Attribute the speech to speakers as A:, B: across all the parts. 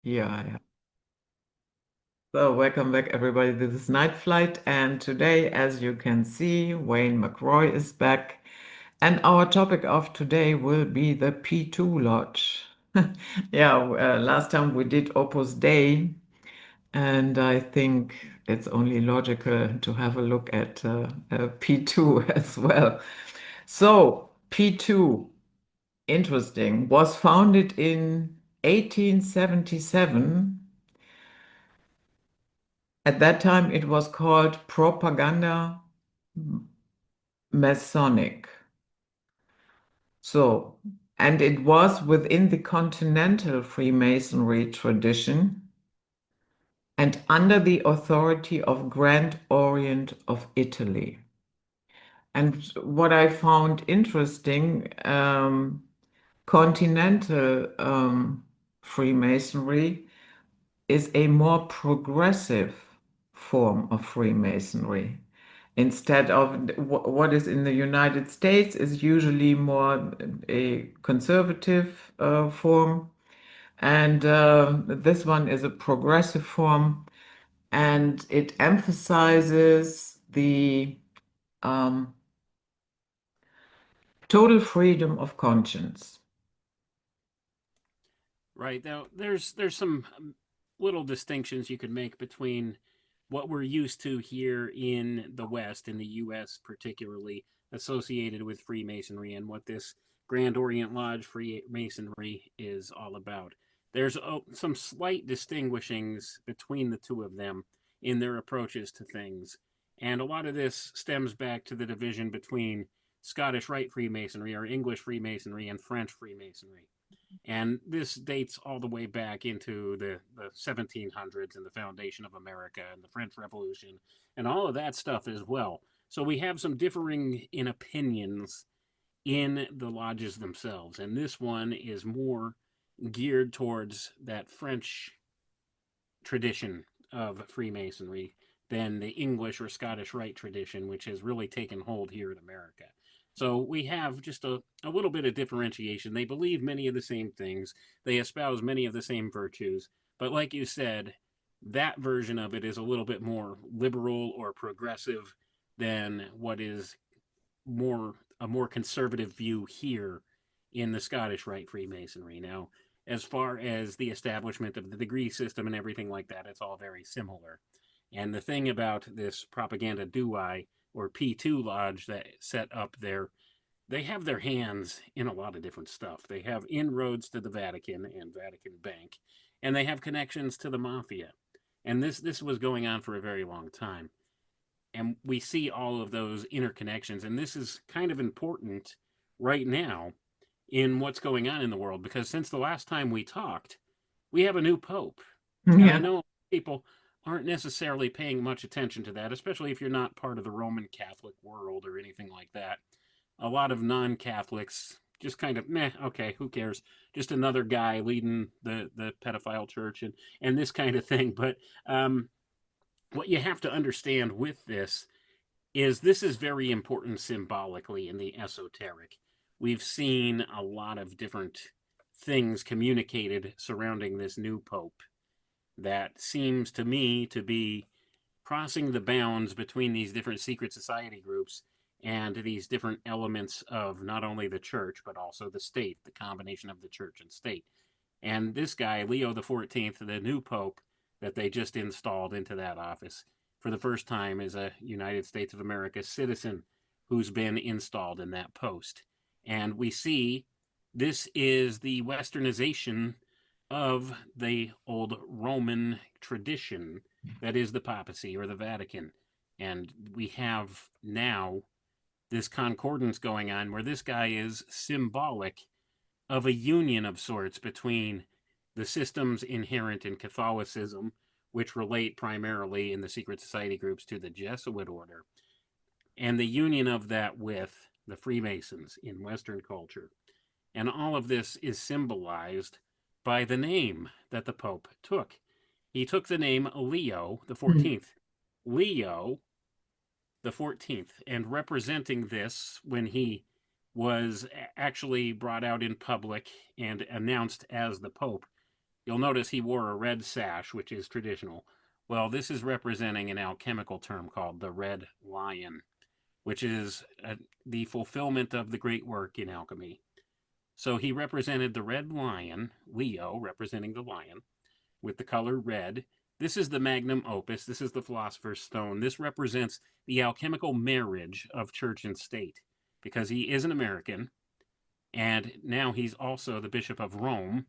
A: Yeah, yeah. So, welcome back, everybody. This is Night Flight, and today, as you can see, Wayne McRoy is back. And our topic of today will be the P2 Lodge. Yeah, last time we did Opus Dei, and I think it's only logical to have a look at P2 as well. So, P2, interesting, was founded in 1877. At that time, it was called Propaganda Masonic. So, and it was within the continental Freemasonry tradition and under the authority of Grand Orient of Italy. And what I found interesting, continental Freemasonry is a more progressive form of Freemasonry. Instead of what is in the United States is usually more a conservative form, and this one is a progressive form, and it emphasizes the um, total freedom of conscience.
B: Right. Now, there's some little distinctions you could make between what we're used to here in the West, in the U.S. particularly, associated with Freemasonry, and what this Grand Orient Lodge Freemasonry is all about. There's some slight distinguishings between the two of them in their approaches to things, and a lot of this stems back to the division between Scottish Rite Freemasonry or English Freemasonry and French Freemasonry. And this dates all the way back into the 1700s and the foundation of America and the French Revolution and all of that stuff as well. So we have some differing in opinions in the lodges themselves. And this one is more geared towards that French tradition of Freemasonry than the English or Scottish Rite tradition, which has really taken hold here in America. So we have just a little bit of differentiation. They believe many of the same things, they espouse many of the same virtues, but like you said, that version of it is a little bit more liberal or progressive than what is more a more conservative view here in the Scottish Rite Freemasonry. Now, as far as the establishment of the degree system and everything like that, it's all very similar. And the thing about this Propaganda Dui or P2 Lodge that set up there, they have their hands in a lot of different stuff. They have inroads to the Vatican and Vatican Bank, and they have connections to the mafia. And this was going on for a very long time. And we see all of those interconnections. And this is kind of important right now in what's going on in the world because since the last time we talked, we have a new pope. And I
A: Yeah.
B: know people aren't necessarily paying much attention to that, especially if you're not part of the Roman Catholic world or anything like that. A lot of non Catholics just kind of meh, okay, who cares? Just another guy leading the pedophile church and this kind of thing. But what you have to understand with this is very important symbolically in the esoteric. We've seen a lot of different things communicated surrounding this new pope that seems to me to be crossing the bounds between these different secret society groups and these different elements of not only the church but also the state, the combination of the church and state. And this guy, Leo the 14th, the new pope that they just installed into that office for the first time, is a United States of America citizen who's been installed in that post. And we see this is the westernization of the old Roman tradition that is the papacy or the Vatican. And we have now this concordance going on where this guy is symbolic of a union of sorts between the systems inherent in Catholicism, which relate primarily in the secret society groups to the Jesuit order, and the union of that with the Freemasons in Western culture. And all of this is symbolized by the name that the Pope took. He took the name Leo the 14th. Leo the 14th, and representing this when he was actually brought out in public and announced as the Pope, You'll notice he wore a red sash, which is traditional. Well, this is representing an alchemical term called the Red Lion, which is the fulfillment of the great work in alchemy. So he represented the red lion, Leo, representing the lion, with the color red. This is the magnum opus. This is the philosopher's stone. This represents the alchemical marriage of church and state because he is an American and now he's also the Bishop of Rome.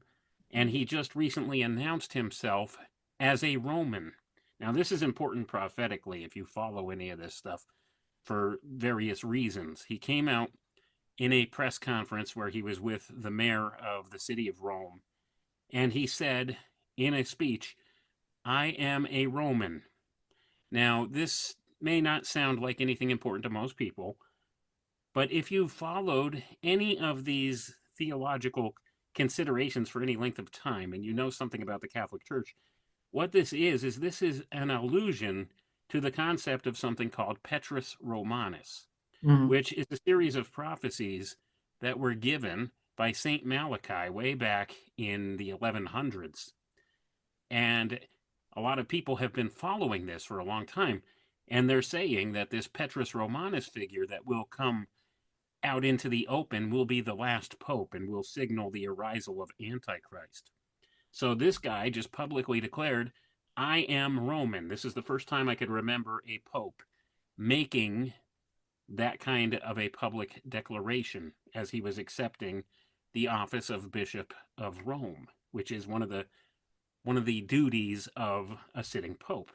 B: And he just recently announced himself as a Roman. Now, this is important prophetically if you follow any of this stuff for various reasons. He came out in a press conference where he was with the mayor of the city of Rome, and he said in a speech, I am a Roman. Now, this may not sound like anything important to most people, but if you've followed any of these theological considerations for any length of time and you know something about the Catholic Church, what this is an allusion to the concept of something called Petrus Romanus,
A: Mm.
B: which is a series of prophecies that were given by Saint Malachi way back in the 1100s. And a lot of people have been following this for a long time. And they're saying that this Petrus Romanus figure that will come out into the open will be the last pope and will signal the arisal of Antichrist. So this guy just publicly declared, I am Roman. This is the first time I could remember a pope making that kind of a public declaration as he was accepting the office of Bishop of Rome, which is one of the duties of a sitting pope.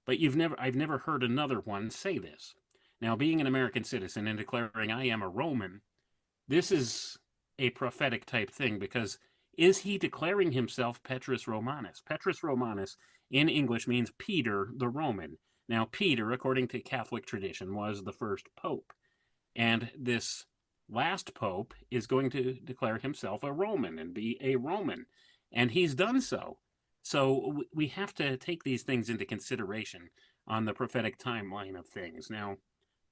B: But I've never heard another one say this. Now, being an American citizen and declaring I am a Roman, this is a prophetic type thing because is he declaring himself Petrus Romanus? Petrus Romanus in English means Peter the Roman. Now, Peter, according to Catholic tradition, was the first pope. And this last pope is going to declare himself a Roman and be a Roman. And he's done so. So we have to take these things into consideration on the prophetic timeline of things. Now,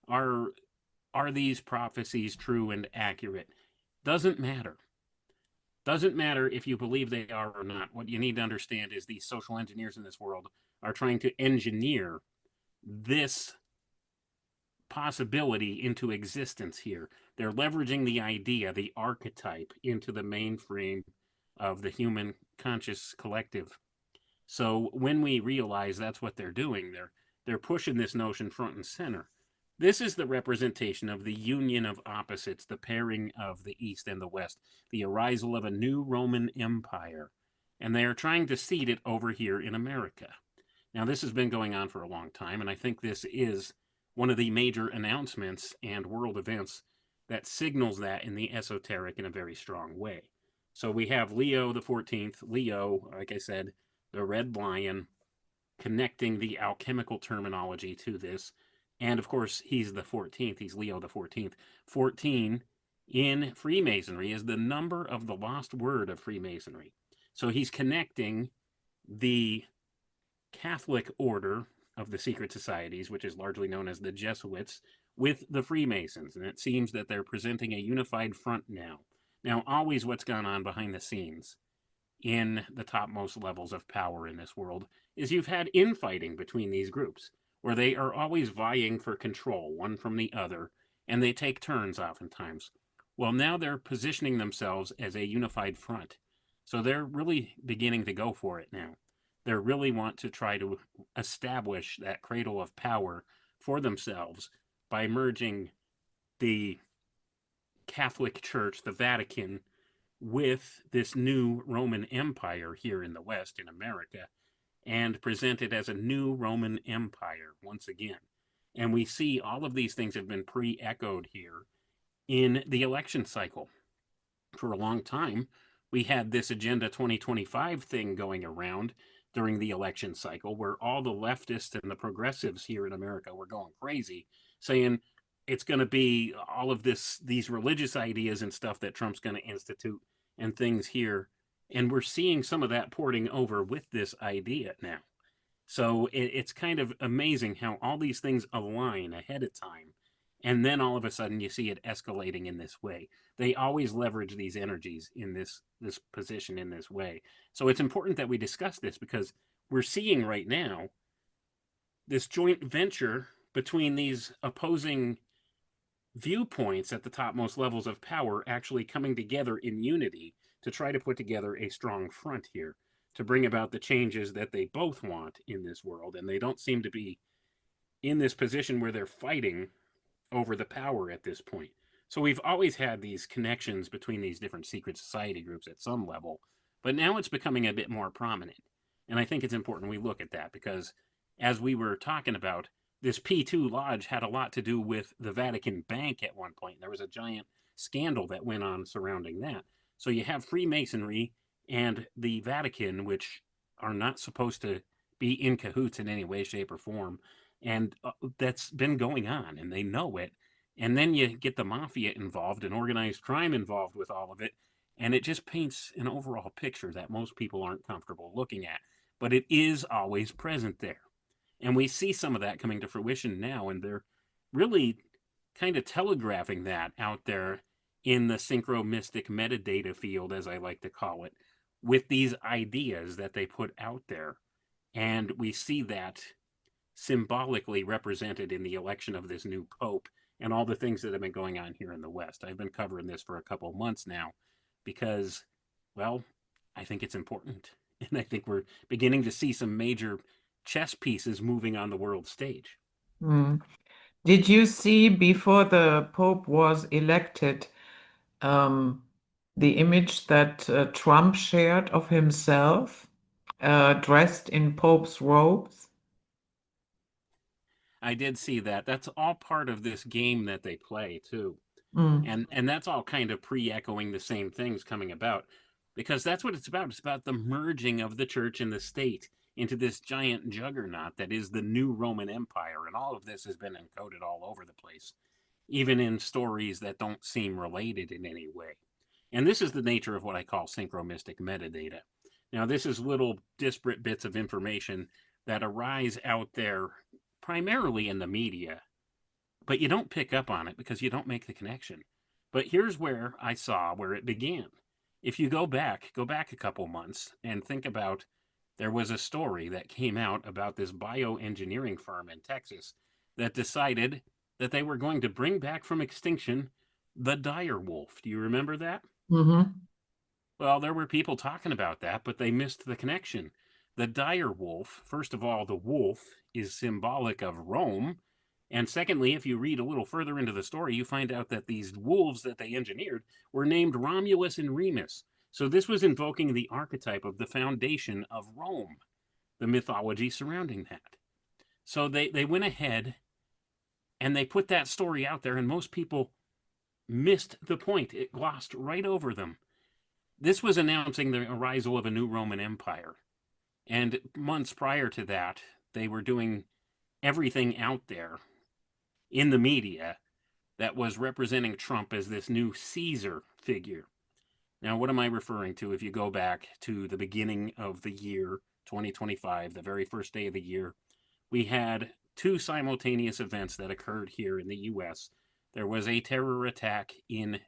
B: are these prophecies true and accurate? Doesn't matter. Doesn't matter if you believe they are or not. What you need to understand is these social engineers in this world are trying to engineer this possibility into existence here. They're leveraging the idea, the archetype, into the mainframe of the human conscious collective. So when we realize that's what they're doing, they're pushing this notion front and center. This is the representation of the union of opposites, the pairing of the East and the West, the arisal of a new Roman Empire. And they are trying to seed it over here in America. Now, this has been going on for a long time, and I think this is one of the major announcements and world events that signals that in the esoteric in a very strong way. So we have Leo the 14th, Leo, like I said, the Red Lion, connecting the alchemical terminology to this. And of course, he's the 14th, he's Leo the 14th. 14 in Freemasonry is the number of the lost word of Freemasonry. So he's connecting the Catholic order of the secret societies, which is largely known as the Jesuits, with the Freemasons. And it seems that they're presenting a unified front now. Now, always what's gone on behind the scenes in the topmost levels of power in this world is you've had infighting between these groups where they are always vying for control, one from the other, and they take turns oftentimes. Well, now they're positioning themselves as a unified front. So they're really beginning to go for it now. They really want to try to establish that cradle of power for themselves by merging the Catholic Church, the Vatican, with this new Roman Empire here in the West, in America, and present it as a new Roman Empire once again. And we see all of these things have been pre-echoed here in the election cycle. For a long time, we had this Agenda 2025 thing going around during the election cycle where all the leftists and the progressives here in America were going crazy, saying it's going to be all of these religious ideas and stuff that Trump's going to institute and things here. And we're seeing some of that porting over with this idea now. So it's kind of amazing how all these things align ahead of time And then all of a sudden you see it escalating in this way. They always leverage these energies in this position in this way. So it's important that we discuss this, because we're seeing right now this joint venture between these opposing viewpoints at the topmost levels of power actually coming together in unity to try to put together a strong front here to bring about the changes that they both want in this world. And they don't seem to be in this position where they're fighting over the power at this point. So we've always had these connections between these different secret society groups at some level, but now it's becoming a bit more prominent. And I think it's important we look at that, because as we were talking about, this P2 Lodge had a lot to do with the Vatican Bank at one point. There was a giant scandal that went on surrounding that. So you have Freemasonry and the Vatican, which are not supposed to be in cahoots in any way, shape, or form. And that's been going on, and they know it. And then you get the mafia involved and organized crime involved with all of it. And it just paints an overall picture that most people aren't comfortable looking at. But it is always present there. And we see some of that coming to fruition now, and they're really kind of telegraphing that out there in the synchromystic metadata field, as I like to call it, with these ideas that they put out there. And we see that symbolically represented in the election of this new pope and all the things that have been going on here in the West. I've been covering this for a couple of months now because, well, I think it's important. And I think we're beginning to see some major chess pieces moving on the world stage.
A: Mm. Did you see before the Pope was elected um, the image that Trump shared of himself dressed in Pope's robes?
B: I did see that. That's all part of this game that they play too.
A: Mm.
B: And that's all kind of pre-echoing the same things coming about, because that's what it's about. It's about the merging of the church and the state into this giant juggernaut that is the new Roman Empire. And all of this has been encoded all over the place, even in stories that don't seem related in any way. And this is the nature of what I call synchromystic metadata. Now, this is little disparate bits of information that arise out there primarily in the media, but you don't pick up on it because you don't make the connection. But here's where I saw where it began. If you go back a couple months and think about, there was a story that came out about this bioengineering firm in Texas that decided that they were going to bring back from extinction the dire wolf. Do you remember that?
A: Hmm.
B: Well, there were people talking about that, but they missed the connection. The dire wolf, first of all, the wolf is symbolic of Rome. And secondly, if you read a little further into the story, you find out that these wolves that they engineered were named Romulus and Remus. So this was invoking the archetype of the foundation of Rome, the mythology surrounding that. So they went ahead and they put that story out there, and most people missed the point. It glossed right over them. This was announcing the arrival of a new Roman Empire. And months prior to that, they were doing everything out there in the media that was representing Trump as this new Caesar figure. Now, what am I referring to? If you go back to the beginning of the year 2025, the very first day of the year, we had two simultaneous events that occurred here in the US. There was a terror attack in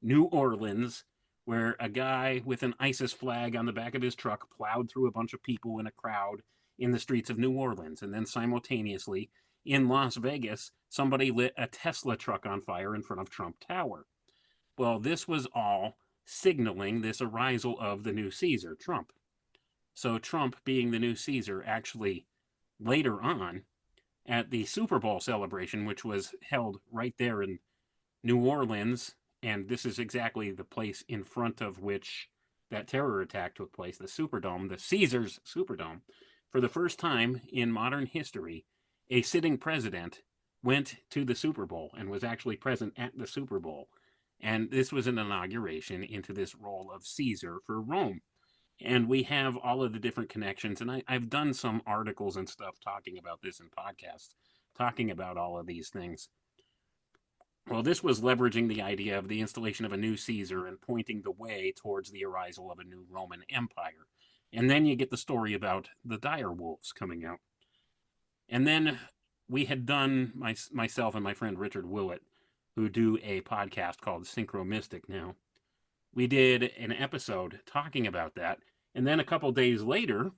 B: New Orleans where a guy with an ISIS flag on the back of his truck plowed through a bunch of people in a crowd in the streets of New Orleans. And then simultaneously, in Las Vegas, somebody lit a Tesla truck on fire in front of Trump Tower. Well, this was all signaling this arrival of the new Caesar, Trump. So Trump, being the new Caesar, actually later on at the Super Bowl celebration, which was held right there in New Orleans, and this is exactly the place in front of which that terror attack took place, the Superdome, the Caesars Superdome. For the first time in modern history, a sitting president went to the Super Bowl and was actually present at the Super Bowl. And this was an inauguration into this role of Caesar for Rome. And we have all of the different connections. And I've done some articles and stuff talking about this in podcasts, talking about all of these things. Well, this was leveraging the idea of the installation of a new Caesar and pointing the way towards the arrival of a new Roman Empire. And then you get the story about the dire wolves coming out. And then we had done, myself and my friend Richard Willett who do a podcast called Synchro Mystic now. We did an episode talking about that. And then a couple days later,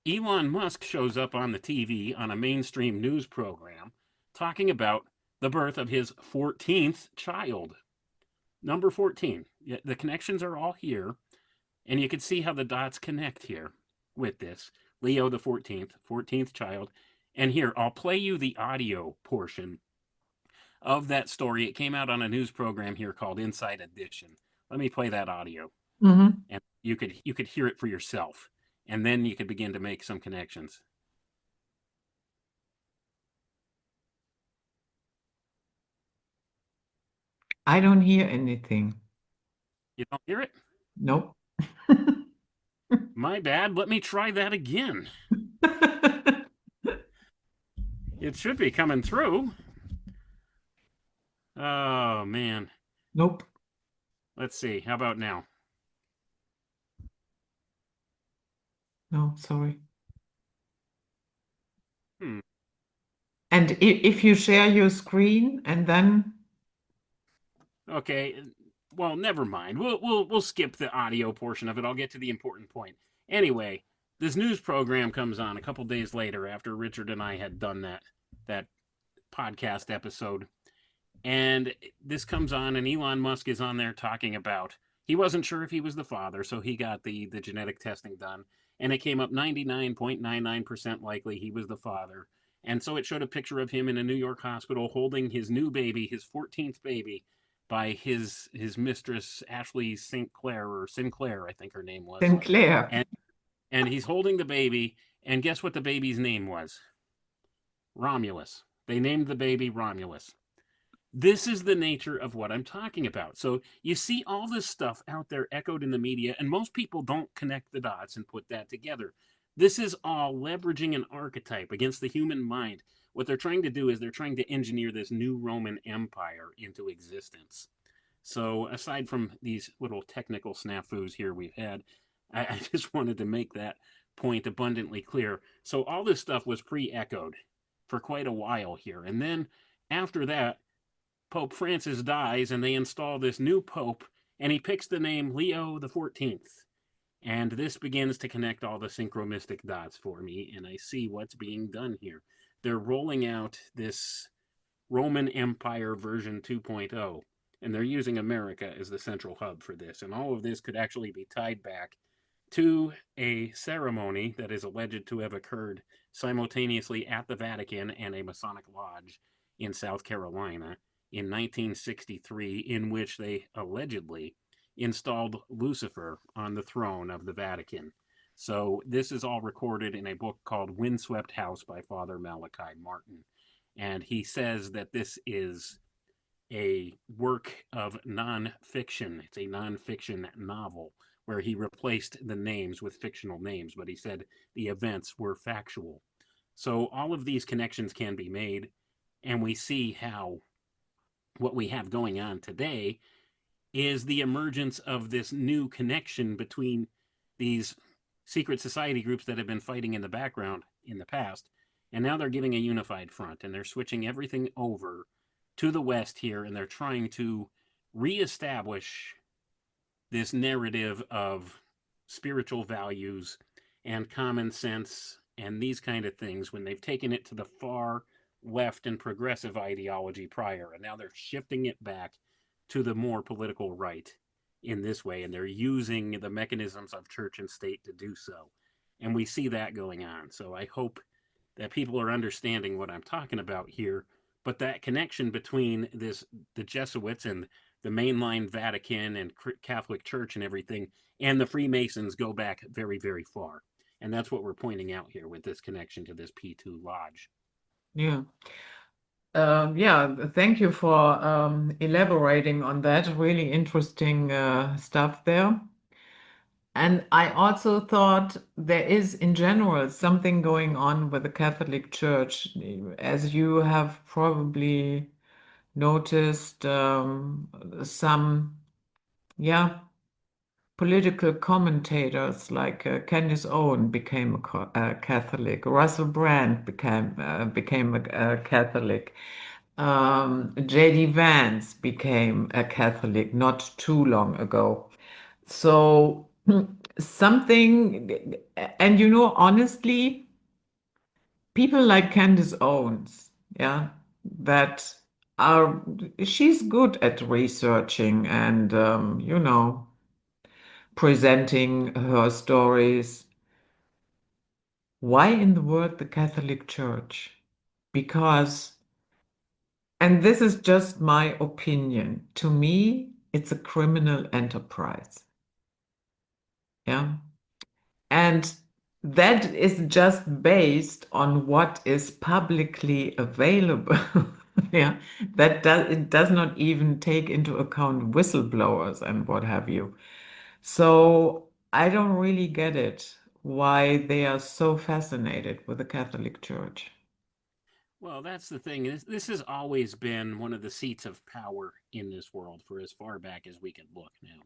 B: Elon Musk shows up on the TV on a mainstream news program talking about the birth of his 14th child. Number 14. The connections are all here, and you can see how the dots connect here with this. Leo the 14th child. And here, I'll play you the audio portion of that story. It came out on a news program here called Inside Edition. Let me play that audio,
A: Hmm.
B: and you could hear it for yourself, and then you could begin to make some connections.
A: I don't hear anything.
B: You don't hear it?
A: Nope.
B: My bad. Let me try that again. It should be coming through. Oh man.
A: Nope.
B: Let's see. How about now?
A: No, sorry.
B: Hmm.
A: And if you share your screen and then,
B: Okay. Well, never mind. We'll skip the audio portion of it. I'll get to the important point. Anyway, this news program comes on a couple days later after Richard and I had done that podcast episode. And this comes on, and Elon Musk is on there talking about he wasn't sure if he was the father, so he got the genetic testing done, and it came up 99.99% likely he was the father. And so it showed a picture of him in a New York hospital holding his new baby, his 14th baby, by his mistress Ashley Sinclair, I think her name was,
A: Sinclair.
B: and and he's holding the baby. And guess what the baby's name was? Romulus. They named the baby Romulus. This is the nature of what I'm talking about. So you see all this stuff out there echoed in the media, and most people don't connect the dots and put that together. This is all leveraging an archetype against the human mind. What they're trying to do is they're trying to engineer this new Roman Empire into existence. So aside from these little technical snafus here we've had, I just wanted to make that point abundantly clear. So all this stuff was pre-echoed for quite a while here. And then after that, Pope Francis dies, and they install this new pope, and he picks the name Leo XIV. And this begins to connect all the synchromistic dots for me, and I see what's being done here. They're rolling out this Roman Empire version 2.0, and they're using America as the central hub for this. And all of this could actually be tied back to a ceremony that is alleged to have occurred simultaneously at the Vatican and a Masonic lodge in South Carolina in 1963, in which they allegedly installed Lucifer on the throne of the Vatican. So this is all recorded in a book called Windswept House by Father Malachi Martin. And he says that this is a work of nonfiction. It's a nonfiction novel where he replaced the names with fictional names, but he said the events were factual. So all of these connections can be made, and we see how what we have going on today is the emergence of this new connection between these secret society groups that have been fighting in the background in the past. And now they're giving a unified front, and they're switching everything over to the West here, and they're trying to reestablish this narrative of spiritual values and common sense and these kind of things when they've taken it to the far left and progressive ideology prior, and now they're shifting it back to the more political right in this way, and they're using the mechanisms of church and state to do so. And we see that going on. So I hope that people are understanding what I'm talking about here. But that connection between the Jesuits and the mainline Vatican and Catholic Church and everything, and the Freemasons go back very, very far. And that's what we're pointing out here with this connection to this P2 lodge.
A: Yeah. Yeah, thank you for elaborating on that. Really interesting stuff there. And I also thought there is, in general, something going on with the Catholic Church. As you have probably noticed, some, yeah, political commentators like Candace Owen became a Catholic. Russell Brand became a Catholic. J.D. Vance became a Catholic not too long ago. So something, and honestly, people like Candace Owens, yeah, that are, she's good at researching and, presenting her stories. Why in the world the Catholic Church? Because, and this is just my opinion, to me, it's a criminal enterprise. Yeah. And that is just based on what is publicly available. Yeah. It does not even take into account whistleblowers and what have you. So I don't really get it why they are so fascinated with the Catholic Church.
B: Well, that's the thing. This has always been one of the seats of power in this world for as far back as we can look now.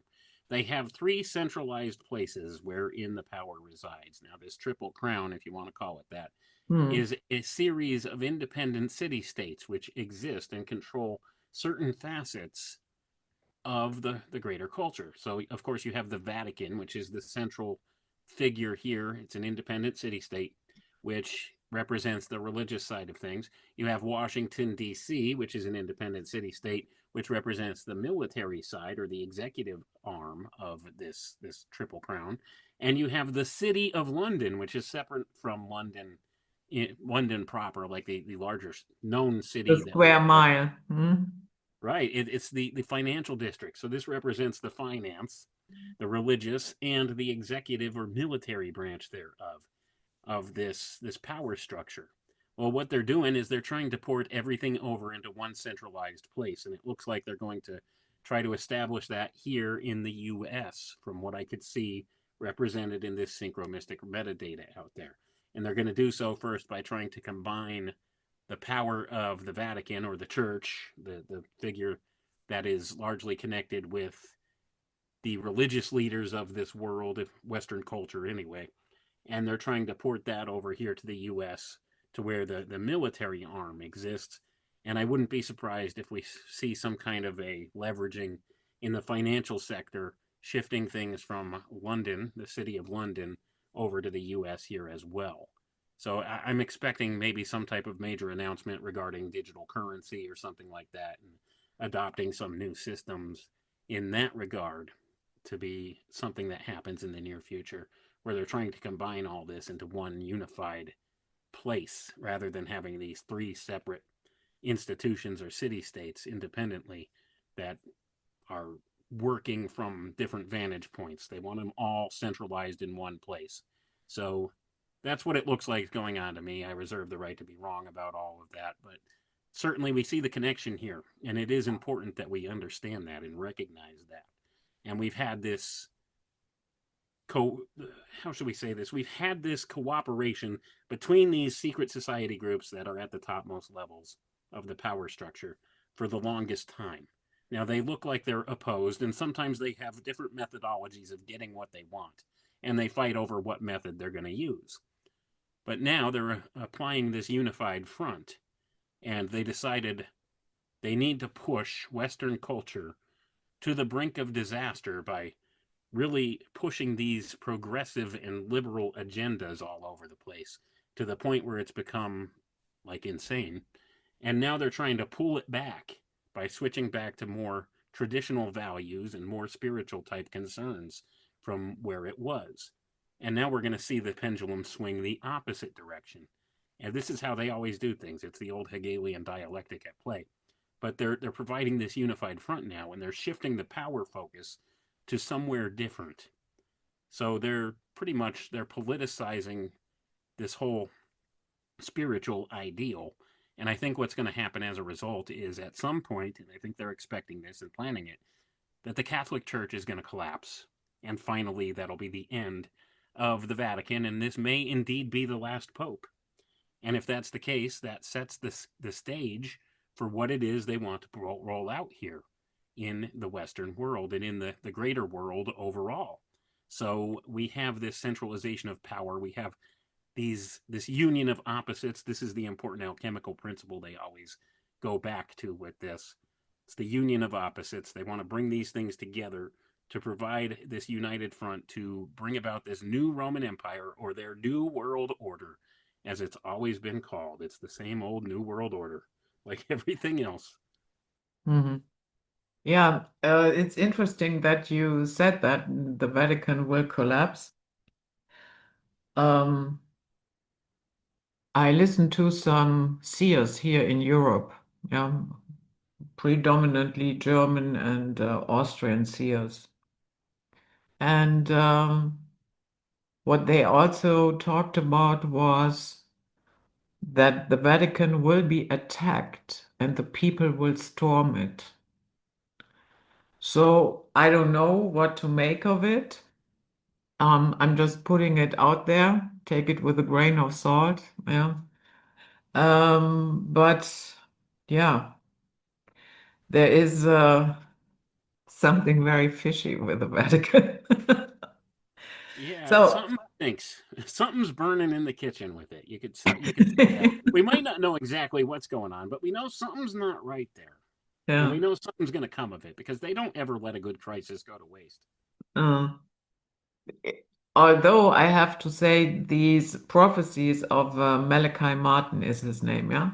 B: They have three centralized places wherein the power resides. Now, this Triple Crown, if you want to call it that,
A: Hmm.
B: is a series of independent city states which exist and control certain facets of the greater culture. So, of course, you have the Vatican, which is the central figure here. It's an independent city state, which represents the religious side of things. You have Washington, D.C., which is an independent city state, which represents the military side or the executive arm of this Triple Crown. And you have the City of London, which is separate from London proper, like the larger known
A: The
B: city that we
A: square
B: know.
A: mile. Hmm.
B: Right. It's the financial district. So this represents the finance, the religious, and the executive or military branch thereof of this power structure. Well, what they're doing is they're trying to port everything over into one centralized place, and it looks like they're going to try to establish that here in the U.S. from what I could see represented in this synchromystic metadata out there. And they're going to do so first by trying to combine the power of the Vatican or the Church, the figure that is largely connected with the religious leaders of this world, of Western culture anyway, and they're trying to port that over here to the U.S. to where the military arm exists. And I wouldn't be surprised if we see some kind of a leveraging in the financial sector, shifting things from London, the city of London, over to the U.S. here as well. So I'm expecting maybe some type of major announcement regarding digital currency or something like that, and adopting some new systems in that regard to be something that happens in the near future, where they're trying to combine all this into one unified place rather than having these three separate institutions or city states independently that are working from different vantage points. They want them all centralized in one place. So that's what it looks like going on to me. I reserve the right to be wrong about all of that, but certainly we see the connection here, and it is important that we understand that and recognize that. And we've had this co how should we say this? We've had this cooperation between these secret society groups that are at the topmost levels of the power structure for the longest time. Now they look like they're opposed, and sometimes they have different methodologies of getting what they want, and they fight over what method they're going to use. But now they're applying this unified front, and they decided they need to push Western culture to the brink of disaster by really pushing these progressive and liberal agendas all over the place to the point where it's become like insane. And now they're trying to pull it back by switching back to more traditional values and more spiritual type concerns from where it was. And now we're going to see the pendulum swing the opposite direction. And this is how they always do things. It's the old Hegelian dialectic at play. But they're providing this unified front now, and they're shifting the power focus to somewhere different. So they're politicizing this whole spiritual ideal. And I think what's going to happen as a result is at some point, and I think they're expecting this and planning it, that the Catholic Church is going to collapse. And finally, that'll be the end of the Vatican. And this may indeed be the last pope. And if that's the case, that sets the stage for what it is they want to roll out here in the Western world and in the greater world overall. So we have this centralization of power. We have this union of opposites. This is the important alchemical principle they always go back to with this. It's the union of opposites. They want to bring these things together to provide this united front to bring about this new Roman Empire, or their new world order, as it's always been called. It's the same old new world order, like everything else.
A: Hmm. Yeah, it's interesting that you said that the Vatican will collapse. Um, I listened to some seers here in Europe, yeah, predominantly German and Austrian seers. And what they also talked about was that the Vatican will be attacked and the people will storm it. So I don't know what to make of it. I'm just putting it out there. Take it with a grain of salt. Yeah. But yeah, there is something very fishy with the Vatican.
B: Yeah,
A: So,
B: something thinks something's burning in the kitchen with it. You could say that. We might not know exactly what's going on, but we know something's not right there. And
A: yeah.
B: we know something's going to come of it because they don't ever let a good crisis go to waste.
A: Uh, Although I have to say these prophecies of Malachi Martin is his name, yeah.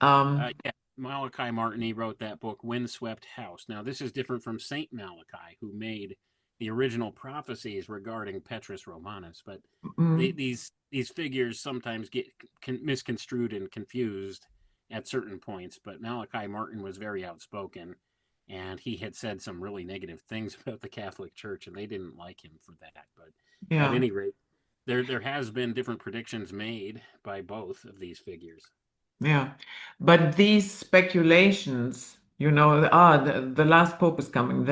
A: Um,
B: Yeah, Malachi Martin, he wrote that book, Windswept House. Now, this is different from Saint Malachi, who made the original prophecies regarding Petrus Romanus. But
A: mm,
B: these figures sometimes get misconstrued and confused at certain points. But Malachi Martin was very outspoken, and he had said some really negative things about the Catholic Church, and they didn't like him for that. But at
A: yeah.
B: any rate, there has been different predictions made by both of these figures.
A: Yeah, but these speculations, the last pope is coming.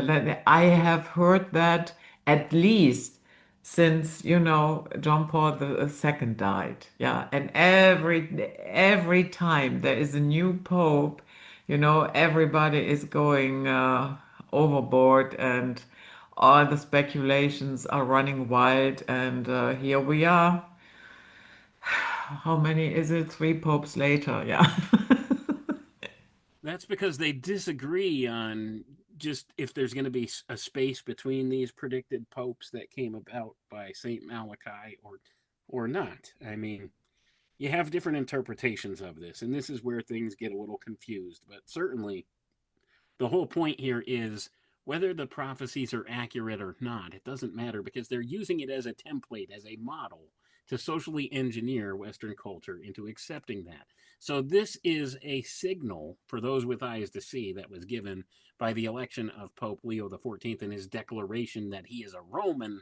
A: I have heard that at least since, John Paul the second died. Yeah, and every time there is a new pope, everybody is going overboard and all the speculations are running wild. And here we are. How many is it? Three popes later. Yeah.
B: That's because they disagree on just if there's going to be a space between these predicted popes that came about by Saint Malachi or not. I mean, you have different interpretations of this, and this is where things get a little confused. But certainly, the whole point here is whether the prophecies are accurate or not, it doesn't matter because they're using it as a template, as a model to socially engineer Western culture into accepting that. So, this is a signal for those with eyes to see that was given by the election of Pope Leo XIV and his declaration that he is a Roman.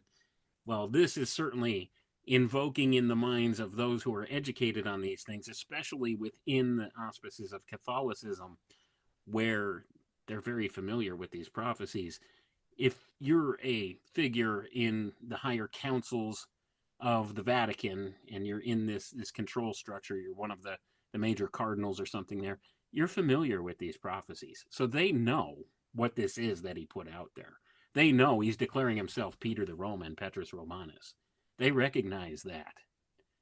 B: Well, this is certainly invoking in the minds of those who are educated on these things, especially within the auspices of Catholicism, where they're very familiar with these prophecies. If you're a figure in the higher councils of the Vatican and you're in this control structure, you're one of the major cardinals or something there, you're familiar with these prophecies. So they know what this is that he put out there. They know he's declaring himself Peter the Roman, Petrus Romanus. They recognize that.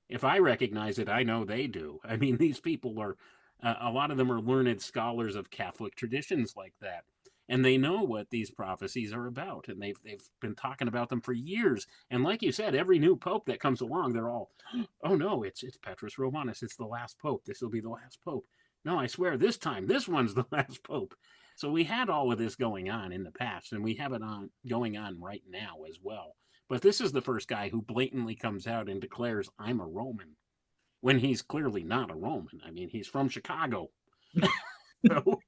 B: If I recognize it, I know they do. I mean, these people are, a lot of them are learned scholars of Catholic traditions like that. And they know what these prophecies are about. And they've been talking about them for years. And like you said, every new pope that comes along, they're all, oh no, it's Petrus Romanus. It's the last pope. This will be the last pope. No, I swear this time, this one's the last pope. So we had all of this going on in the past, and we have it on going on right now as well. But this is the first guy who blatantly comes out and declares, I'm a Roman, when he's clearly not a Roman. I mean, he's from Chicago. So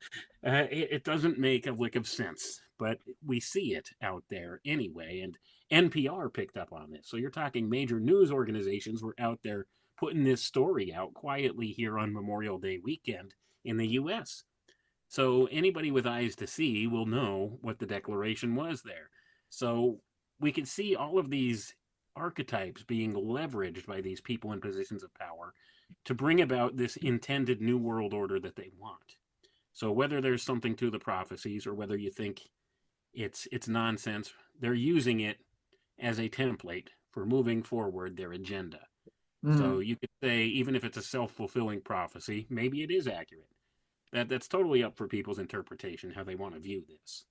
B: it doesn't make a lick of sense, but we see it out there anyway. And NPR picked up on this. So you're talking major news organizations were out there putting this story out quietly here on Memorial Day weekend in the US. So anybody with eyes to see will know what the declaration was there. So we can see all of these archetypes being leveraged by these people in positions of power to bring about this intended new world order that they want. So whether there's something to the prophecies or whether you think it's nonsense, they're using it as a template for moving forward their agenda. So
A: Mm,
B: you could say even if it's a self-fulfilling prophecy, maybe it is accurate. That's totally up for people's interpretation, how they want to view this.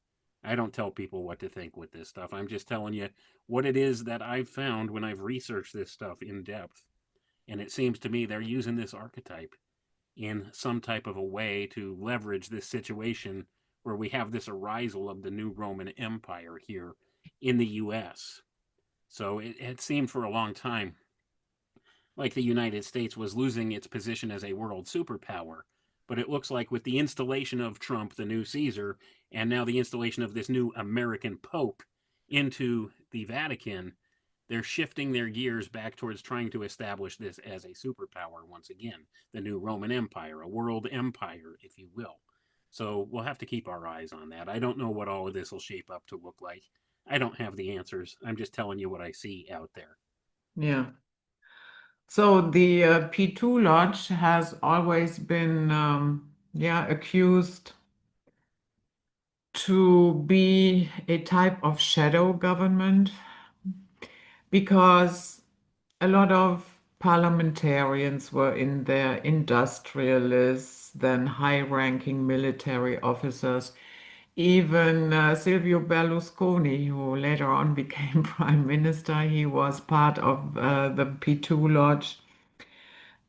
B: I don't tell people what to think with this stuff. I'm just telling you what it is that I've found when I've researched this stuff in depth. And it seems to me they're using this archetype in some type of a way to leverage this situation where we have this arisal of the new Roman Empire here in the US. So it seemed for a long time like the United States was losing its position as a world superpower. But it looks like with the installation of Trump, the new Caesar, and now the installation of this new American Pope into the Vatican, they're shifting their gears back towards trying to establish this as a superpower once again, the new Roman Empire, a world empire, if you will. So we'll have to keep our eyes on that. I don't know what all of this will shape up to look like. I don't have the answers. I'm just telling you what I see out there.
A: Yeah. So the P2 Lodge has always been, yeah, accused to be a type of shadow government because a lot of parliamentarians were in there, industrialists, then high-ranking military officers. Even Silvio Berlusconi, who later on became prime minister, he was part of the P2 Lodge.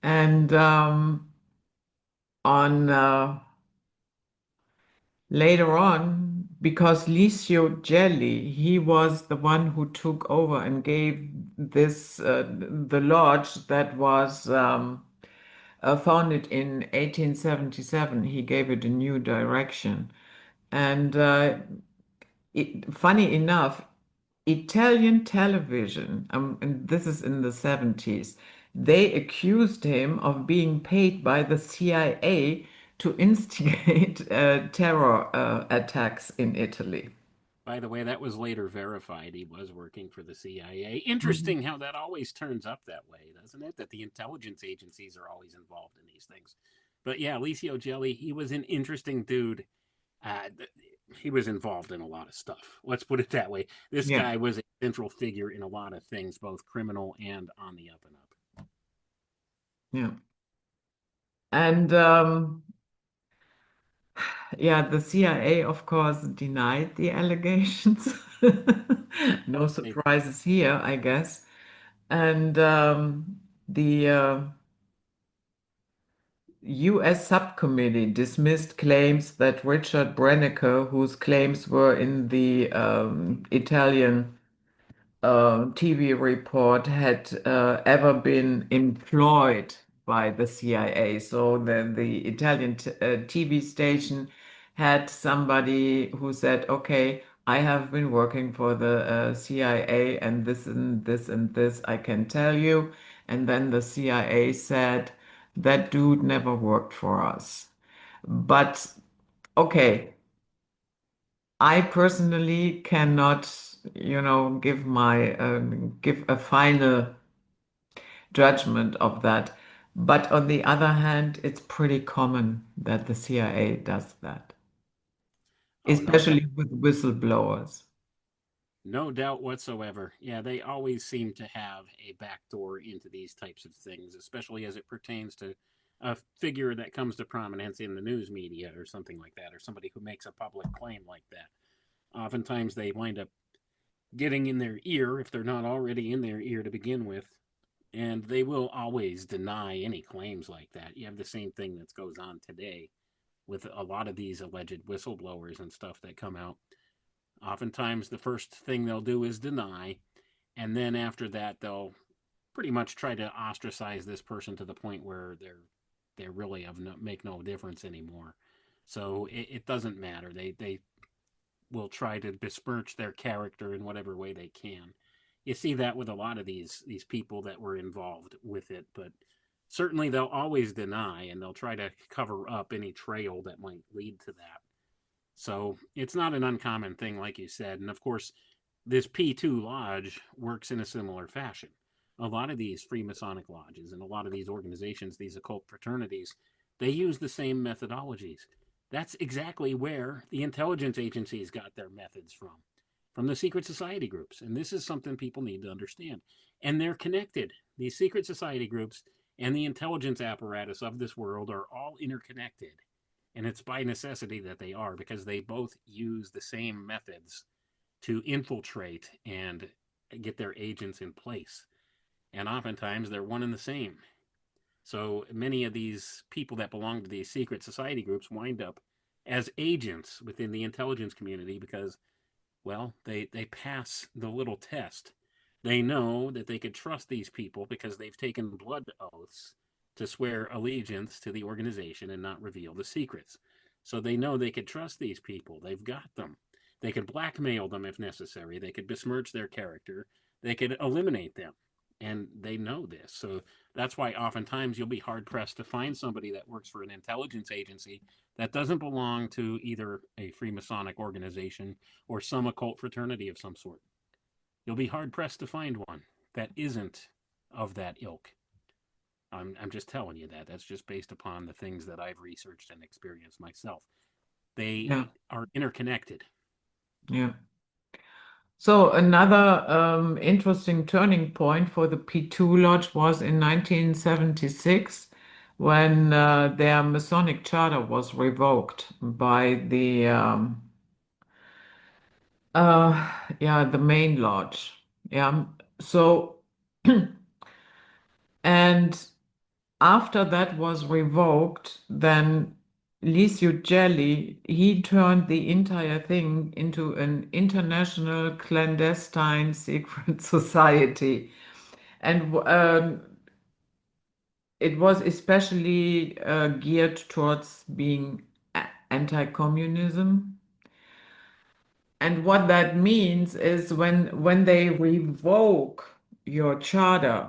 A: And on later on, because Licio Gelli, he was the one who took over and gave this the lodge that was founded in 1877. He gave it a new direction. And funny enough, Italian television, and this is in the 70s, they accused him of being paid by the CIA to instigate terror attacks in Italy.
B: By the way, that was later verified. He was working for the CIA.
A: Mhm.
B: Interesting how that always turns up that way, doesn't it? That the intelligence agencies are always involved in these things. But yeah, Licio Gelli, he was an interesting dude. Uh, he was involved in a lot of stuff. Let's put it that way. This
A: Yeah,
B: guy was a central figure in a lot of things, both criminal and on the up and up.
A: yeah. And yeah, the CIA, of course, denied the allegations. No
B: They
A: surprises here, I guess. And the U.S. subcommittee dismissed claims that Richard Brenneker, whose claims were in the Italian TV report, had ever been employed by the CIA. So the Italian TV station had somebody who said, okay, I have been working for the CIA and this and this and this, I can tell you. And then the CIA said, that dude never worked for us. But okay, I personally cannot, give my give a final judgment of that. But on the other hand, it's pretty common that the CIA does that,
B: Oh, no doubt.
A: especially with whistleblowers.
B: No doubt whatsoever. Yeah, they always seem to have a backdoor into these types of things, especially as it pertains to a figure that comes to prominence in the news media or something like that, or somebody who makes a public claim like that. Oftentimes they wind up getting in their ear if they're not already in their ear to begin with, and they will always deny any claims like that. You have the same thing that goes on today with a lot of these alleged whistleblowers and stuff that come out. Oftentimes, the first thing they'll do is deny, and then after that, they'll pretty much try to ostracize this person to the point where they're really of no, make no difference anymore. So it doesn't matter. They will try to besmirch their character in whatever way they can. You see that with a lot of these people that were involved with it, but certainly they'll always deny and they'll try to cover up any trail that might lead to that. So it's not an uncommon thing, like you said. And of course, this P2 lodge works in a similar fashion. A lot of these Freemasonic lodges and a lot of these organizations, these occult fraternities, they use the same methodologies. That's exactly where the intelligence agencies got their methods from the secret society groups. And this is something people need to understand. And they're connected. These secret society groups and the intelligence apparatus of this world are all interconnected. And it's by necessity that they are, because they both use the same methods to infiltrate and get their agents in place. And oftentimes they're one and the same. So many of these people that belong to these secret society groups wind up as agents within the intelligence community because, well, they pass the little test. They know that they could trust these people because they've taken blood oaths to swear allegiance to the organization and not reveal the secrets. So they know they could trust these people. They've got them. They could blackmail them if necessary. They could besmirch their character. They could eliminate them. And they know this. So that's why oftentimes you'll be hard pressed to find somebody that works for an intelligence agency that doesn't belong to either a Freemasonic organization or some occult fraternity of some sort. You'll be hard pressed to find one that isn't of that ilk. I'm just telling you that. That's just based upon the things that I've researched and experienced myself. They
A: Yeah,
B: are interconnected.
A: yeah. So another interesting turning point for the P2 Lodge was in 1976 when their Masonic charter was revoked by uh, the main lodge. Yeah. So and after that was revoked, then Licio Gelli, he turned the entire thing into an international clandestine secret society. And it was especially geared towards being anti-communism. And what that means is when they revoke your charter,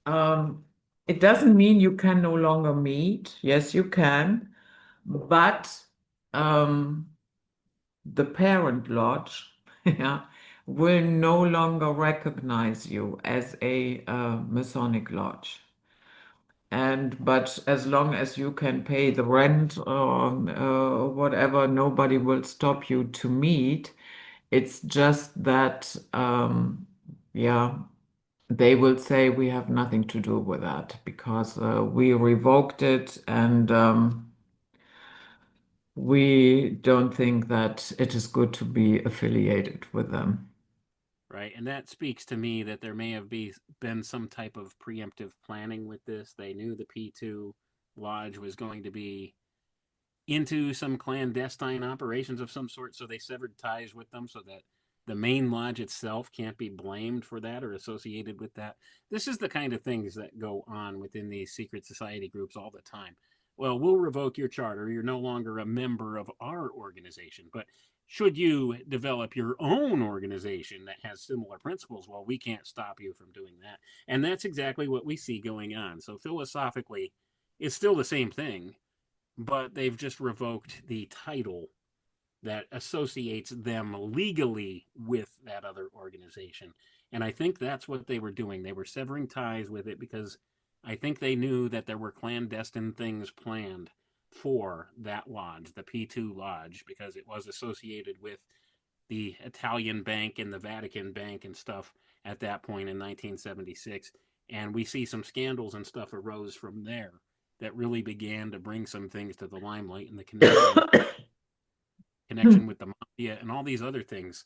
A: um, it doesn't mean you can no longer meet. Yes, you can, but um, the parent lodge, yeah, will no longer recognize you as a Masonic lodge. And but as long as you can pay the rent or whatever, nobody will stop you to meet. It's just that, yeah, they will say we have nothing to do with that because we revoked it and we don't think that it is good to be affiliated with them.
B: Right. And that speaks to me that there may have been some type of preemptive planning with this. They knew the P2 Lodge was going to be into some clandestine operations of some sort, so they severed ties with them so that the main lodge itself can't be blamed for that or associated with that. This is the kind of things that go on within these secret society groups all the time. Well, we'll revoke your charter. You're no longer a member of our organization. But should you develop your own organization that has similar principles, well, we can't stop you from doing that. And that's exactly what we see going on. So philosophically, it's still the same thing, but they've just revoked the title that associates them legally with that other organization. And I think that's what they were doing. They were severing ties with it because I think they knew that there were clandestine things planned for that lodge, the P2 Lodge, because it was associated with the Italian bank and the Vatican bank and stuff at that point in 1976. And we see some scandals and stuff arose from there that really began to bring some things to the limelight, and the connection with the mafia and all these other things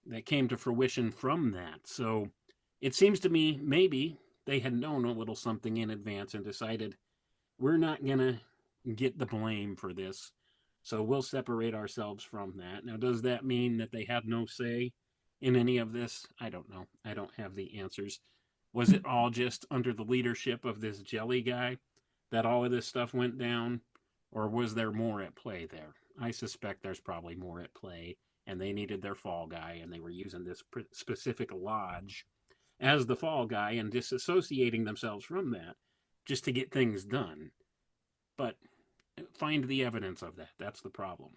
B: that came to fruition from that. So it seems to me maybe they had known a little something in advance and decided we're not going to get the blame for this. So we'll separate ourselves from that. Now, does that mean that they have no say in any of this? I don't know. I don't have the answers. Was it all just under the leadership of this Gelli guy that all of this stuff went down? Or was there more at play there? I suspect there's probably more at play, and they needed their fall guy, and they were using this specific lodge as the fall guy and disassociating themselves from that just to get things done. But find the evidence of that. That's the problem.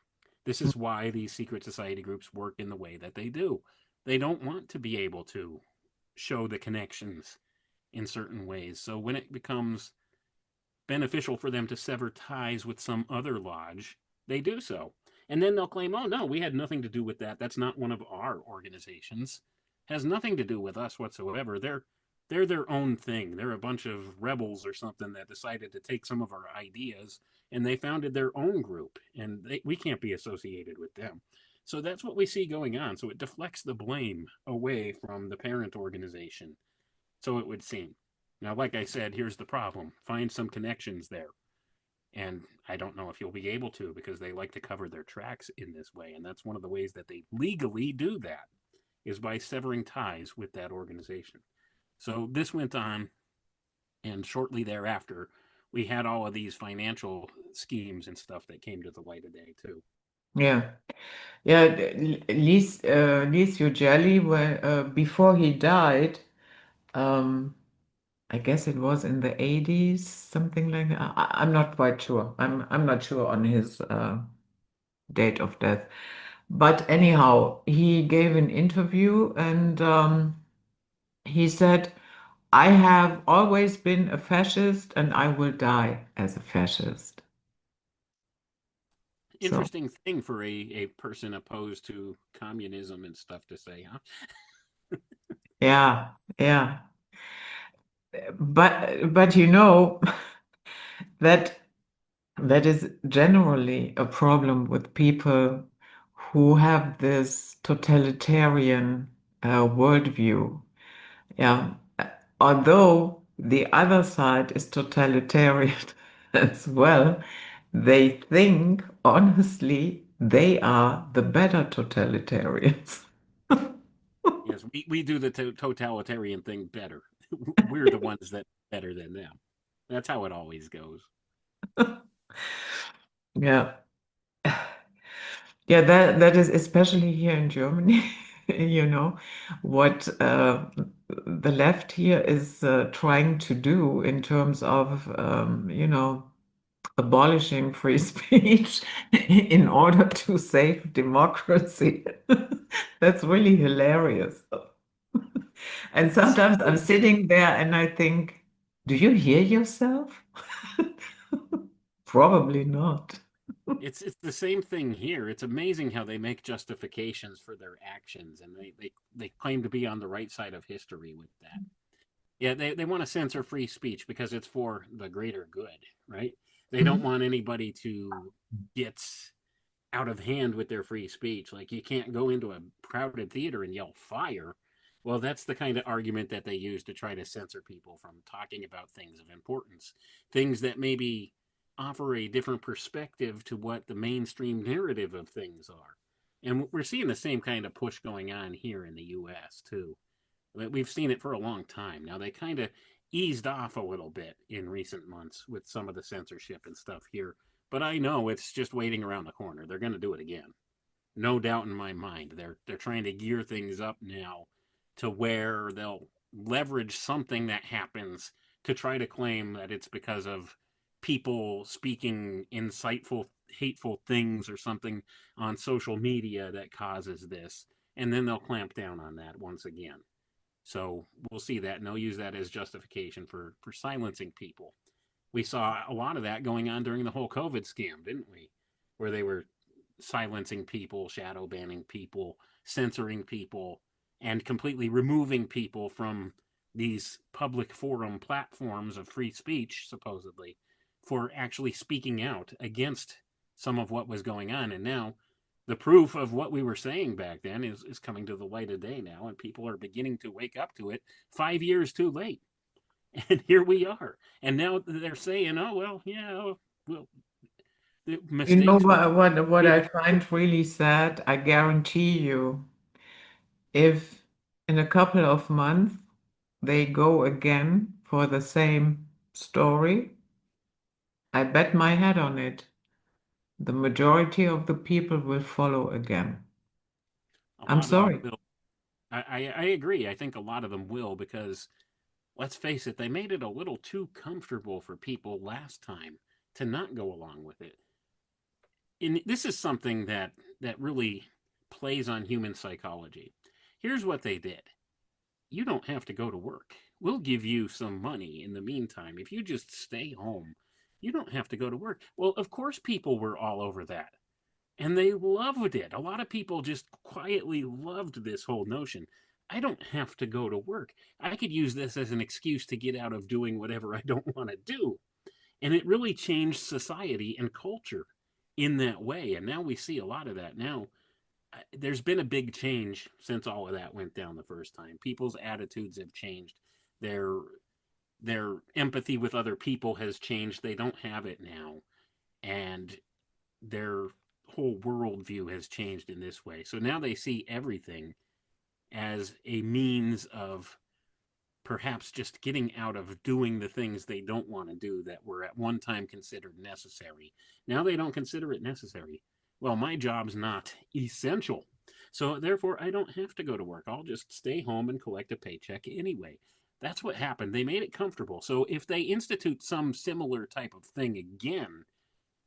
B: This is why these secret society groups work in the way that they do. They don't want to be able to show the connections in certain ways. So when it becomes beneficial for them to sever ties with some other lodge, they do so. And then they'll claim, oh, no, we had nothing to do with that. That's not one of our organizations. Has nothing to do with us whatsoever. they're their own thing. They're a bunch of rebels or something that decided to take some of our ideas and they founded their own group, and we can't be associated with them. So that's what we see going on. So it deflects the blame away from the parent organization. So it would seem. Now, like I said, here's the problem: find some connections there. And I don't know if you'll be able to because they like to cover their tracks in this way. And that's one of the ways that they legally do that is by severing ties with that organization. So this went on, and shortly thereafter, we had all of these financial schemes and stuff that came to the light of day too.
A: Yeah. Yeah, Licio Gelli, before he died, um, I guess it was in the 80s, something like that. I'm not quite sure. I'm not sure on his date of death. But anyhow, he gave an interview and he said, I have always been a fascist and I will die as a fascist. So,
B: Interesting thing for a person opposed to communism and stuff to say, huh?
A: yeah, yeah. But you know that that is generally a problem with people who have this totalitarian worldview. Yeah. Although the other side is totalitarian as well, they think honestly they are the better totalitarians.
B: Yes, we do the totalitarian thing better. We're the ones that better than them. That's how it always goes.
A: Yeah. Yeah, that is especially here in Germany, you know, what the left here is trying to do in terms of, abolishing free speech in order to save democracy. That's really hilarious. And
B: It's
A: sometimes I'm sitting there and I think, do you hear yourself? Probably not.
B: it's the same thing here. It's amazing how they make justifications for their actions, and they claim to be on the right side of history with that. Yeah, they want to censor free speech because it's for the greater good, right? They don't
A: Mhm.
B: want anybody to get out of hand with their free speech. Like you can't go into a crowded theater and yell fire. Well, that's the kind of argument that they use to try to censor people from talking about things of importance, things that maybe offer a different perspective to what the mainstream narrative of things are. And we're seeing the same kind of push going on here in the US too. We've seen it for a long time. Now they kind of eased off a little bit in recent months with some of the censorship and stuff here, but I know it's just waiting around the corner. They're going to do it again. No doubt in my mind. They're trying to gear things up now to where they'll leverage something that happens to try to claim that it's because of people speaking insightful hateful things or something on social media that causes this, and then they'll clamp down on that once again. So we'll see that, and they'll use that as justification for silencing people. We saw a lot of that going on during the whole COVID scam, didn't we? Where they were silencing people, shadow banning people, censoring people, and completely removing people from these public forum platforms of free speech, supposedly, for actually speaking out against some of what was going on. And now the proof of what we were saying back then is coming to the light of day now, and people are beginning to wake up to it 5 years too late. And here we are. And now they're saying, oh, well, yeah, well, the
A: You know
B: mistakes were
A: what
B: made.
A: I find really sad? I guarantee you, if in a couple of months they go again for the same story, I bet my head on it. The majority of the people will follow again.
B: A
A: I'm
B: lot of them
A: sorry.
B: will. I agree. I think a lot of them will because, let's face it, they made it a little too comfortable for people last time to not go along with it. And this is something that really plays on human psychology. Here's what they did: you don't have to go to work. We'll give you some money in the meantime. If you just stay home, you don't have to go to work. Well, of course, people were all over that. And they loved it. A lot of people just quietly loved this whole notion. I don't have to go to work. I could use this as an excuse to get out of doing whatever I don't want to do. And it really changed society and culture in that way. And now we see a lot of that. Now, there's been a big change since all of that went down the first time. People's attitudes have changed. Their their empathy with other people has changed. They don't have it now. And their whole worldview has changed in this way. So now they see everything as a means of perhaps just getting out of doing the things they don't want to do that were at one time considered necessary. Now they don't consider it necessary. Well, my job's not essential. So therefore, I don't have to go to work. I'll just stay home and collect a paycheck anyway. That's what happened. They made it comfortable. So if they institute some similar type of thing again,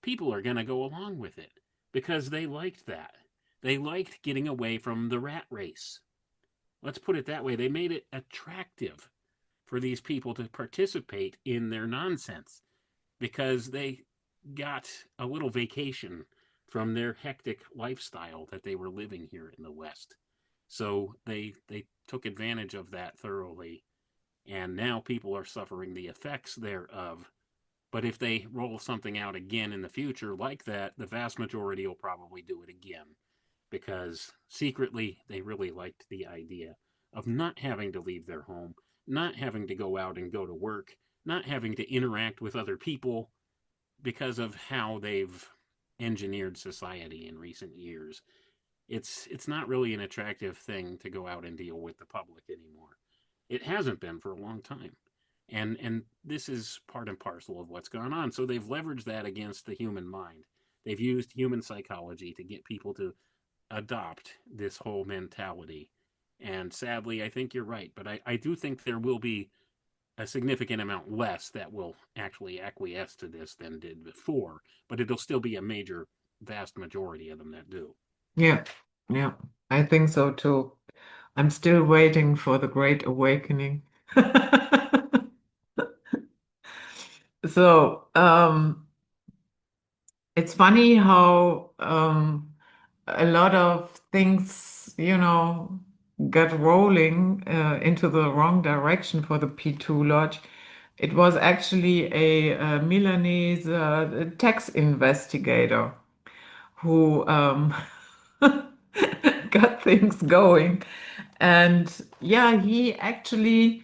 B: people are going to go along with it because they liked that. They liked getting away from the rat race. Let's put it that way. They made it attractive for these people to participate in their nonsense because they got a little vacation from their hectic lifestyle that they were living here in the West. So they took advantage of that thoroughly, and now people are suffering the effects thereof. But if they roll something out again in the future like that, the vast majority will probably do it again because secretly they really liked the idea of not having to leave their home, not having to go out and go to work, not having to interact with other people because of how they've engineered society in recent years. It's not really an attractive thing to go out and deal with the public anymore. It hasn't been for a long time. And this is part and parcel of what's gone on. So they've leveraged that against the human mind. They've used human psychology to get people to adopt this whole mentality. And sadly, I think you're right. But I do think there will be a significant amount less that will actually acquiesce to this than did before. But it'll still be a major, vast majority of them that do.
A: Yeah, yeah, I think so too. I'm still waiting for the Great Awakening. So, it's funny how a lot of things, got rolling into the wrong direction for the P2 Lodge. It was actually a Milanese tax investigator who got things going. And yeah, he actually,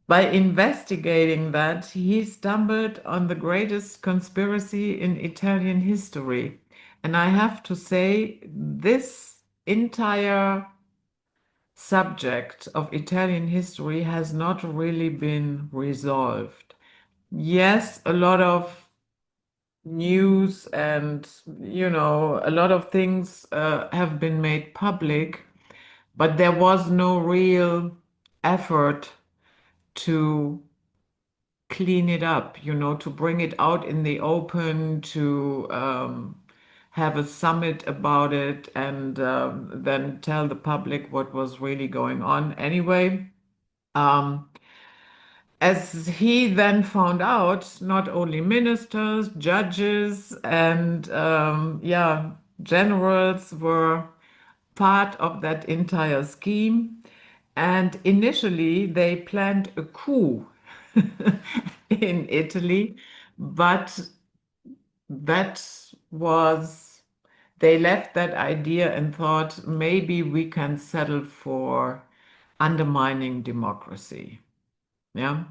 A: by investigating that, he stumbled on the greatest conspiracy in Italian history. And I have to say, this entire subject of Italian history has not really been resolved. Yes, a lot of news and, a lot of things have been made public, but there was no real effort to clean it up, to bring it out in the open, to have a summit about it, and then tell the public what was really going on. Anyway, um, as he then found out, not only ministers, judges, and yeah, generals were part of that entire scheme. And initially, they planned a coup in Italy, but that was, they left that idea and thought maybe we can settle for undermining democracy. Yeah.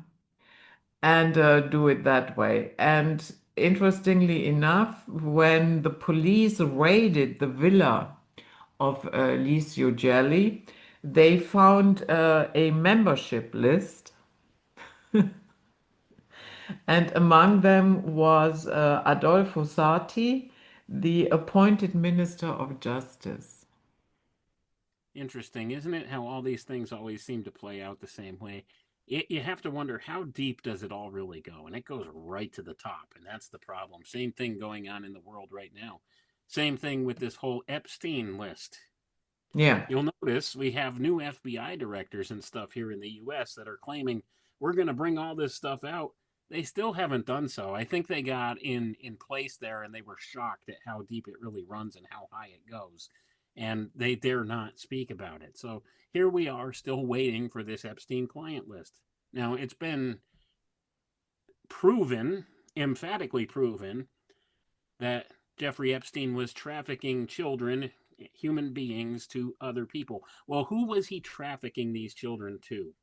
A: And do it that way. And interestingly enough, when the police raided the villa of Licio Gelli, they found a membership list, and among them was Adolfo Sati, the appointed Minister of Justice.
B: Interesting, isn't it? How all these things always seem to play out the same way. You have to wonder how deep does it all really go, and it goes right to the top, and that's the problem. Same thing going on in the world right now. Same thing with this whole Epstein list.
A: Yeah.
B: You'll notice we have new FBI directors and stuff here in the U.S. that are claiming we're going to bring all this stuff out. They still haven't done so. I think they got in place there, and they were shocked at how deep it really runs and how high it goes. and they dare not speak about it. So here we are still waiting for this Epstein client list. Now, it's been proven, emphatically proven, that Jeffrey Epstein was trafficking children, human beings, to other people. Well, who was he trafficking these children to?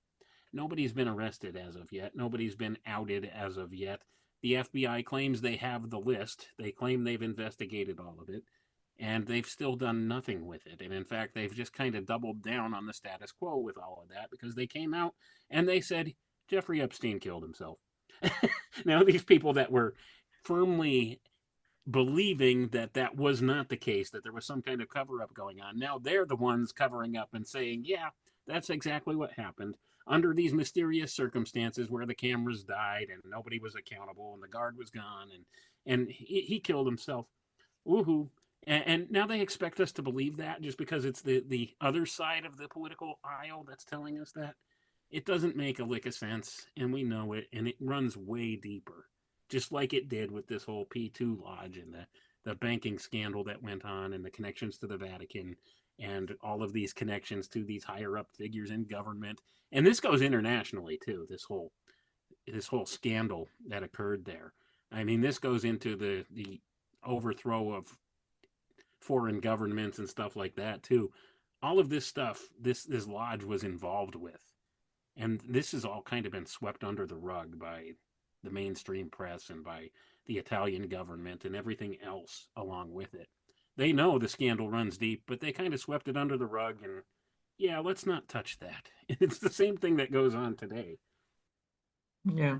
B: Nobody's been arrested as of yet. Nobody's been outed as of yet. The FBI claims they have the list. They claim they've investigated all of it, and they've still done nothing with it. And in fact, they've just kind of doubled down on the status quo with all of that, because they came out and they said Jeffrey Epstein killed himself. Now, these people that were firmly believing that that was not the case, that there was some kind of cover up going on, now they're the ones covering up and saying, yeah, that's exactly what happened under these mysterious circumstances where the cameras died and nobody was accountable and the guard was gone, and he killed himself. Woohoo. And now they expect us to believe that just because it's the other side of the political aisle that's telling us that. It doesn't make a lick of sense, and we know it, and it runs way deeper, just like it did with this whole P2 Lodge and the banking scandal that went on, and the connections to the Vatican, and all of these connections to these higher up figures in government. And this goes internationally too, this whole scandal that occurred there. I mean, this goes into the overthrow of foreign governments and stuff like that too. All of this stuff, this lodge was involved with, and this has all kind of been swept under the rug by the mainstream press and by the Italian government and everything else along with it. They know the scandal runs deep, but they kind of swept it under the rug, and yeah, let's not touch that. It's the same thing that goes on today.
A: Yeah.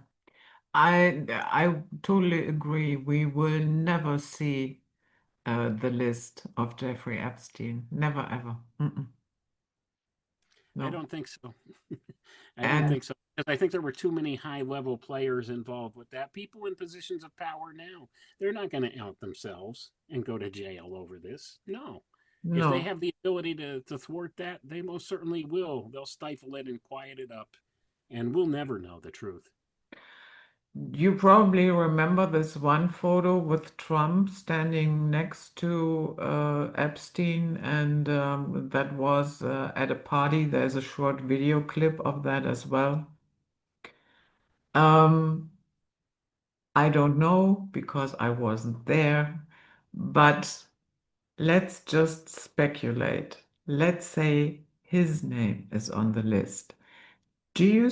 A: I totally agree. We will never see the list of Jeffrey Epstein. Never ever. Mm-mm.
B: I
A: No.
B: don't think so. I don't
A: And
B: think so. Because I think there were too many high level players involved with that. People in positions of power now, they're not going to out themselves and go to jail over this. No. If they
A: no,
B: have the ability to thwart that, they most certainly will. They'll stifle it and quiet it up, and we'll never know the truth.
A: you probably remember this one photo with Trump standing next to Epstein, and that was at a party. There's a short video clip of that as well. Um, I don't know because I wasn't there, but let's just speculate. Let's say his name is on the list. Do you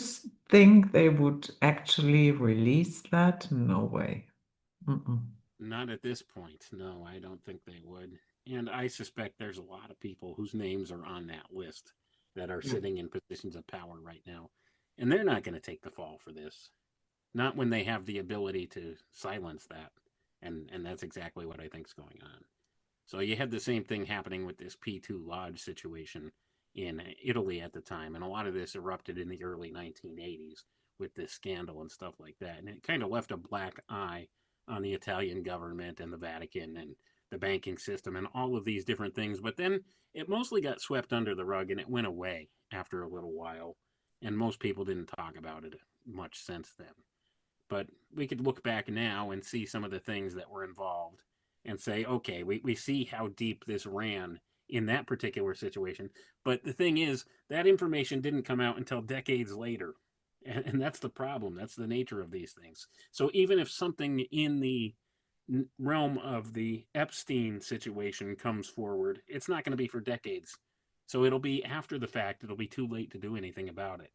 A: think they would actually release that? No way. Mm-mm.
B: Not at this point. No, I don't think they would. And I suspect there's a lot of people whose names are on that list that are
A: Yeah.
B: sitting in positions of power right now. And they're not going to take the fall for this. Not when they have the ability to silence that. And that's exactly what I think is going on. So you had the same thing happening with this P2 Lodge situation in Italy at the time. And a lot of this erupted in the early 1980s with this scandal and stuff like that. And it kind of left a black eye on the Italian government and the Vatican and the banking system and all of these different things. But then it mostly got swept under the rug and it went away after a little while. And most people didn't talk about it much since then. But we could look back now and see some of the things that were involved and say, okay, we see how deep this ran in that particular situation. But the thing is, that information didn't come out until decades later. And that's the problem. That's the nature of these things. So even if something in the realm of the Epstein situation comes forward, it's not going to be for decades. So it'll be after the fact. It'll be too late to do anything about it.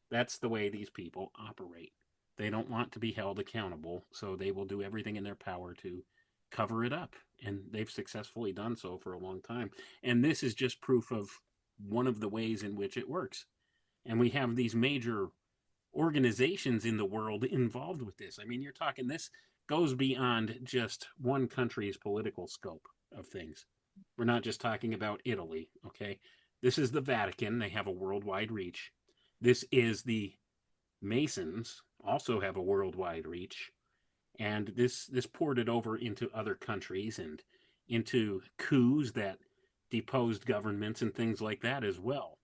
B: That's the way these people operate. They don't want to be held accountable, so they will do everything in their power to cover it up. And they've successfully done so for a long time. And this is just proof of one of the ways in which it works. And we have these major organizations in the world involved with this. I mean, you're talking, this goes beyond just one country's political scope of things. We're not just talking about Italy, okay? This is the Vatican. They have a worldwide reach. This is the Masons, also have a worldwide reach, and this poured it over into other countries and into coups that deposed governments and things like that as well.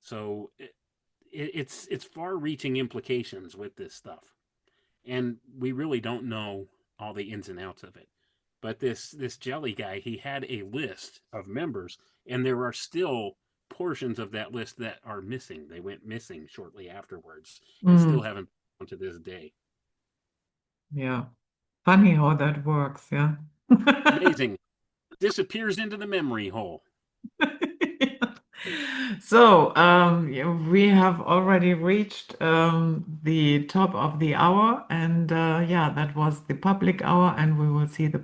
B: So it's far-reaching implications with this stuff, and we really don't know all the ins and outs of it. But this Gelli guy, he had a list of members, and there are still portions of that list that are missing. They went missing shortly afterwards, and still
A: Mm,
B: haven't been found to this day.
A: yeah. Funny how that works, yeah.
B: Amazing. Disappears into the memory hole.
A: So, yeah, we have already reached the top of the hour, and yeah, that was the public hour, and we will see the